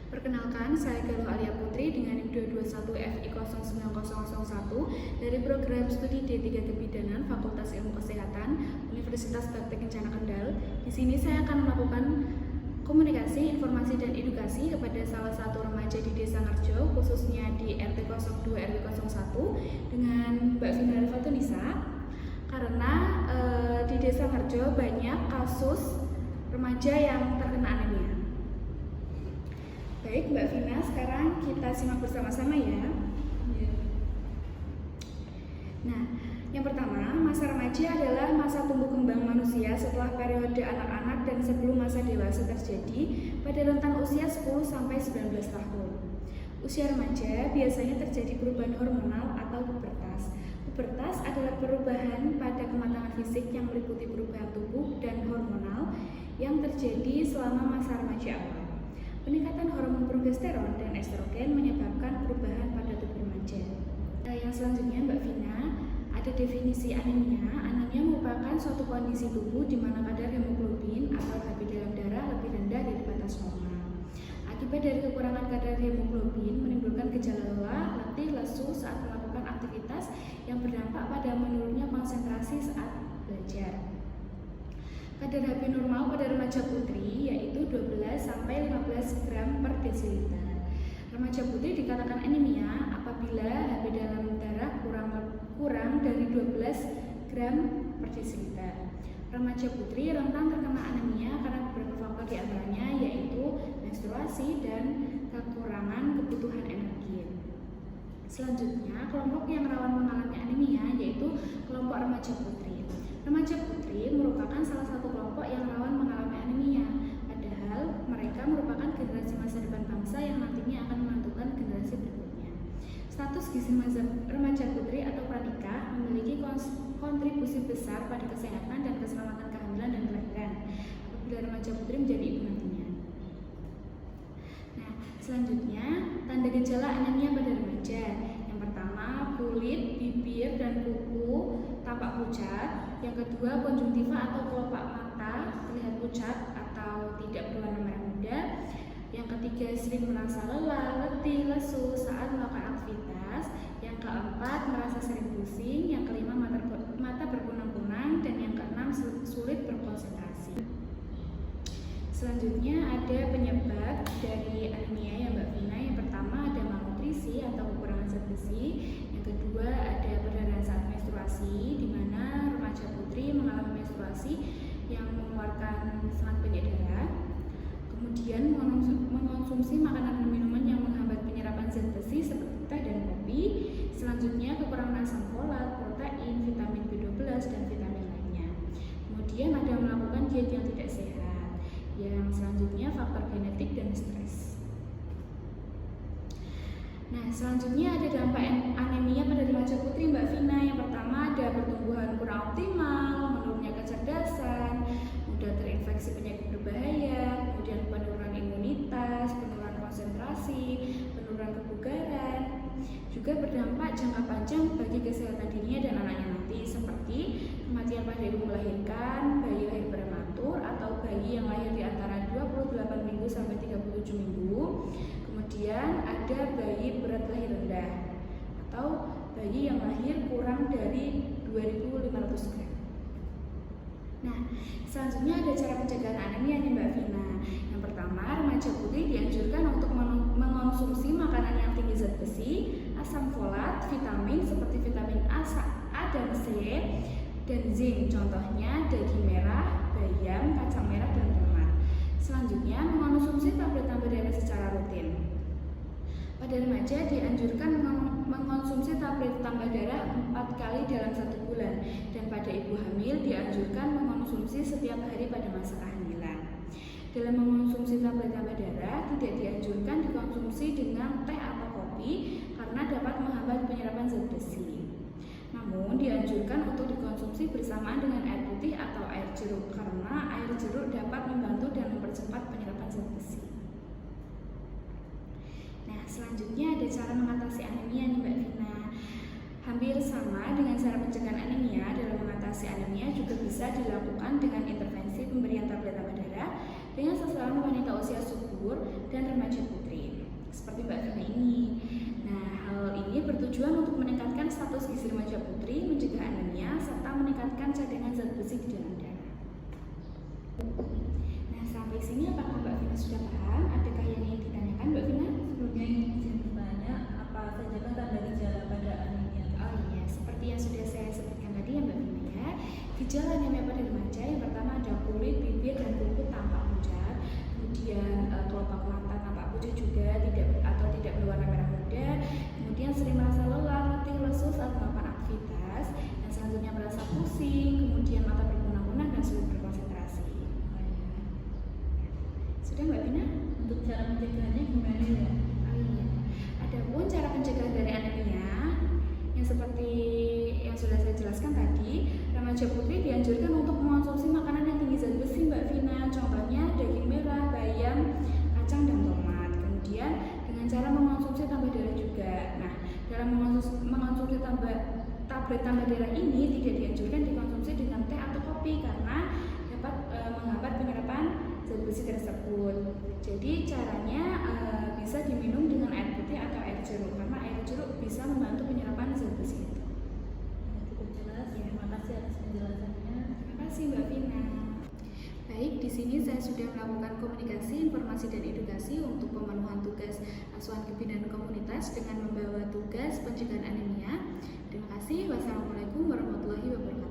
Perkenalkan, saya Galuh Alia Putri dengan NIM 221FI09001 dari program studi D3 Kebidanan Fakultas Ilmu Kesehatan Universitas Praktek Kencana Kendal. Di sini saya akan melakukan komunikasi, informasi, dan edukasi kepada salah satu remaja di Desa Ngarjo, khususnya di RT 02 RW 01 dengan Mbak Vina Fatunisa. Karena di Desa Ngarjo banyak kasus remaja yang terkena anemia. Baik Mbak Vina, sekarang kita simak bersama-sama ya. Nah, yang pertama, masa remaja adalah masa tumbuh kembang manusia setelah periode anak-anak dan sebelum masa dewasa terjadi pada rentang usia 10-19 tahun. Usia remaja biasanya terjadi perubahan hormonal atau pubertas. Pubertas adalah perubahan pada kematangan fisik yang meliputi perubahan tubuh dan hormonal yang terjadi selama masa remaja awal. Peningkatan hormon progesteron dan estrogen menyebabkan perubahan pada tubuh remaja. Yang selanjutnya Mbak Vina, ada definisi anemia. Anemia merupakan suatu kondisi tubuh di mana kadar hemoglobin atau Hb dalam darah lebih rendah dari batas normal. Akibat dari kekurangan kadar hemoglobin menimbulkan gejala lelah, letih, lesu saat melakukan aktivitas yang berdampak pada menurunnya konsentrasi saat belajar. Kadar Hb normal pada remaja putri yaitu 12-15 gram per desiliter. Remaja putri dikatakan anemia apabila Hb dalam darah kurang dari 12 gram per desiliter. Remaja putri rentan terkena anemia karena beberapa faktor diantaranya yaitu menstruasi dan kekurangan kebutuhan energi. Selanjutnya, kelompok yang rawan mengalami anemia yaitu kelompok remaja putri. Remaja putri merupakan salah satu kelompok yang rawan mengalami anemia, padahal mereka merupakan generasi masa depan bangsa yang nantinya akan menentukan generasi berikutnya. Status gizi remaja putri atau pranikah memiliki kontribusi besar pada kesehatan dan keselamatan kehamilan dan kelahiran apabila remaja putri menjadi ibu nantinya. Nah, selanjutnya tanda gejala anemia pada remaja. Yang pertama, kulit, bibir, dan kuku tampak pucat. Yang kedua, konjungtiva atau kelopak mata terlihat pucat atau tidak berwarna merah muda. Yang ketiga, sering merasa lelah, letih, lesu saat melakukan aktivitas. Yang keempat, merasa sering pusing. Yang kelima, mata berkunang-kunang. Dan yang keenam, sulit berkonsentrasi. Selanjutnya ada penyebab dari anemia ya Mbak Vina. Yang pertama ada malnutrisi atau kekurangan zat besi. Yang kedua ada perdarahan saat menstruasi, di mana remaja putri mengalami menstruasi yang mengeluarkan sangat banyak darah. Kemudian mengonsumsi makanan dan minuman yang menghambat penyerapan zat besi seperti teh dan kopi. Selanjutnya kekurangan asam folat, protein, vitamin B12 dan vitamin lainnya. Kemudian ada melakukan diet yang tidak sehat. Yang selanjutnya faktor genetik dan stres. Nah, selanjutnya ada dampak anemia pada remaja putri Mbak Vina. Yang pertama ada pertumbuhan kurang optimal, menurunnya kecerdasan, mudah terinfeksi penyakit berbahaya, kemudian penurunan imunitas, penurunan konsentrasi, penurunan kebugaran. Juga berdampak jangka panjang bagi kesehatan dirinya dan anaknya nanti, seperti kematian pada ibu melahirkan, bayi lahir prematur atau bayi yang lahir di antara 28 minggu sampai 37 minggu. Kemudian ada bayi berat lahir rendah atau bayi yang lahir kurang dari 2.500 gram. Nah, selanjutnya ada cara pencegahan anemia nih Mbak Vina. Yang pertama, remaja putri dianjurkan untuk mengonsumsi makanan yang tinggi zat besi, asam folat, vitamin seperti vitamin A dan C, dan zinc. Contohnya daging merah, bayam, kacang merah, dan tomat. Selanjutnya, mengonsumsi tablet-tablet darah secara rutin. Pada remaja dianjurkan mengonsumsi tablet tambah darah 4 kali dalam 1 bulan, dan pada ibu hamil dianjurkan mengonsumsi setiap hari pada masa kehamilan. Dalam mengonsumsi tablet tambah darah tidak dianjurkan dikonsumsi dengan teh atau kopi karena dapat menghambat penyerapan zat besi. Namun dianjurkan untuk dikonsumsi bersamaan dengan air putih atau air jeruk karena air jeruk dapat membantu dan mempercepat penyerapan zat besi. Nah, selanjutnya ada cara mengatasi anemia nih Mbak Vina. Hampir sama dengan cara pencegahan anemia, dalam mengatasi anemia juga bisa dilakukan dengan intervensi pemberian tablet tambah darah dengan sasaran wanita usia subur dan remaja putri. bertujuan untuk meningkatkan status gizi remaja putri, mencegah anemia, serta meningkatkan cadangan zat besi di dalam darah. Nah, sampai sini apakah Mbak Vina sudah paham? Adakah yang ingin ditanyakan, Mbak Vina? Sebelumnya izin bertanya, apa saja kan tanda gejala pada anemia? Oh iya, seperti yang sudah saya sebutkan tadi ya Mbak Vina ya. Gejala anemia pada remaja yang pertama ada kulit, bibir, dan kuku tampak pucat. Kemudian kelopak mata tampak pucat juga, tidak berwarna merah muda. Kemudian sering merasa lelah, letih, lesu saat melakukan aktivitas. Dan selanjutnya merasa pusing, kemudian mata berkunang-kunang dan sulit berkonsentrasi. Sudah Mbak Vina? Untuk cara mencegahnya gimana ya? Oh iya. Adapun cara pencegahan dari anemia yang seperti yang sudah saya jelaskan tadi, remaja putri dianjurkan untuk mengonsumsi makanan yang tinggi zat besi Mbak Vina. Contohnya daging merah, bayam, kacang, dan tomat. Kemudian dengan cara mengonsumsi tambah darah juga. Nah, dalam mengonsumsi tablet tambah darah ini tidak dianjurkan dikonsumsi dengan teh atau kopi karena dapat menghambat penyerapan zat besi tersebut. Jadi caranya bisa diminum dengan air putih atau air jeruk karena air jeruk bisa membantu penyerapan zat besi itu. Cukup jelas. Ya. Terima kasih atas penjelasannya. Terima kasih Mbak Vina. Baik, di sini saya sudah melakukan komunikasi, informasi, dan edukasi untuk pemenuhan tugas asuhan kebinaan komunitas dengan membawa tugas pencegahan anemia. Terima kasih. Wassalamualaikum warahmatullahi wabarakatuh.